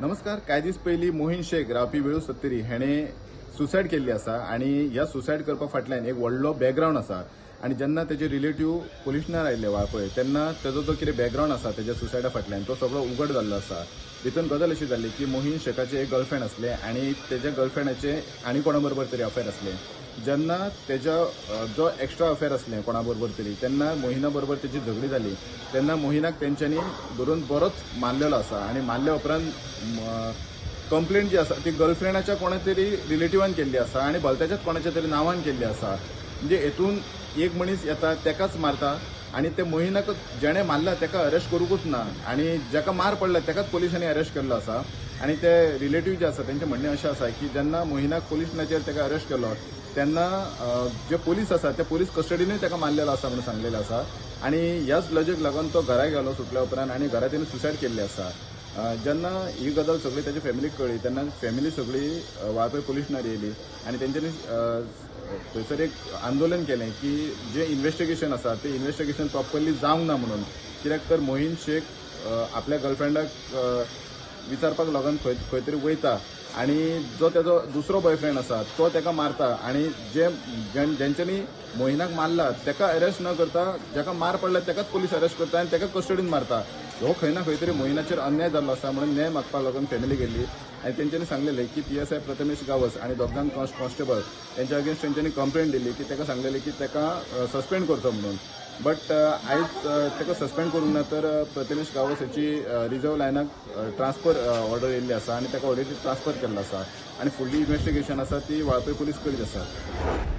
नमस्कार. काही दीस पयलीं मोहीन शेख रावपी वेळू सत्तरी हेणे सुसायड केल्ली आसा आणि ह्या सुसायड करपा फाटल्यान एक व्हडलो बॅकग्राऊंड आसा आणि जेन्ना तेजे रिलेटिव्ह पुलीस स्टेशनार आयिल्ले वाळपय तेन्ना तेजो जो कितें बॅकग्राऊंड आसा तेज्या सुसायडा फाटल्यान तो सगळो उगड जाल्लो आसा. भितून गजाल अशी जाल्ली की मोहीन शेखाचे एक गर्लफ्रेंड आसले आणि तेज्या गर्लफ्रेंडाचे आनी कोणा बरोबर तरी अफेअर आसले. जेन्ना तेजा जो एक्स्ट्रा अफेअर असलें कोणा बरोबर तरी तेन्ना मोहिना बरोबर तेजी झगडी जाली तेन्ना मोहिनाक तेंच्यांनी धरून बरोच मारलेलो आसा आणि मारल्या उपरांत कंप्लेंट जी आसा ती गर्लफ्रेंडाच्या कोणा तरी रिलेटिव्हान केल्ली आसा आणि भलत्याच्याच कोणाच्या तरी नांवान केल्ली आसा. म्हणजे हेतून एक मनीस येता तेकाच मारता आणि ते मोहिनाक जेणे मारला तेका अरेस्ट करूकूच ना आणि जेका मार पडला तेकाच पोलिसांनी अरेस्ट केल्लो आसा. आणि ते रिलेटिव्ह जे आसा तेंचें म्हणणें अशें आसा की जेन्ना मोहिनाक पुलीस स्टेशनाचेर तेका अरेस्ट केलो तेन्ना जे पोलीस आसा ते पोलीस कस्टडीनूय तेका मारलेलो आसा म्हणून सांगलेलें आसा. आणि ह्याच लजेक लागून तो घरा गेलो सुटल्या उपरांत आणि घरा तेणें सुसायड केल्ली आसा. जेन्ना ही गजाल सगळी त्याच्या फॅमिलीक कळ्ळी तेन्ना फॅमिली सगळी वाळपय पुलीस स्टेशनार येयली आणि तेंच्यांनी थंयसर एक आंदोलन केलें की जे इन्व्हेस्टिगेशन आसा ते इन्व्हेस्टिगेशन प्रॉपरली जावंक ना म्हणून. कित्याक तर मोहीन शेख आपल्या गर्लफ्रेंडाक विचारपाक लागून खंय तरी वयता आणि जो तेजो दुसरो बॉयफ्रेंड आसा तो तेका मारता आणि जेंच्यांनी मोहिनाक मारला तेका अरेस्ट न करता जेका मार पडला तेकाच पोलीस अरेस्ट करता आणि तेका कस्टडीन मारता. हो खंय ना खंय तरी मोहिनाचेर अन्याय जाल्लो आसा म्हणून न्याय मागपाक लागून फॅमिली गेल्ली आणि तेंच्यांनी सांगलेलें की PSI प्रथमेश गावस आणि दोगांक कॉन्स्टेबल तेंच्या अगेन्स्ट तेंच्यांनी कंप्लेंट दिली की तेका सांगलेलें की तेका सस्पेंड करचो म्हणून. बट आयज तेका सस्पेंड करूंक ना तर प्रथमेश गावस हेची रिजर्व लायनाक ट्रान्सफर ऑर्डर येयल्ली आसा आणि तेका ऑलरेडी ट्रान्सफर केल्लो आसा आणि फुडली इन्व्हेस्टिगेशन आसा ती वाळपय पुलीस करीत आसा.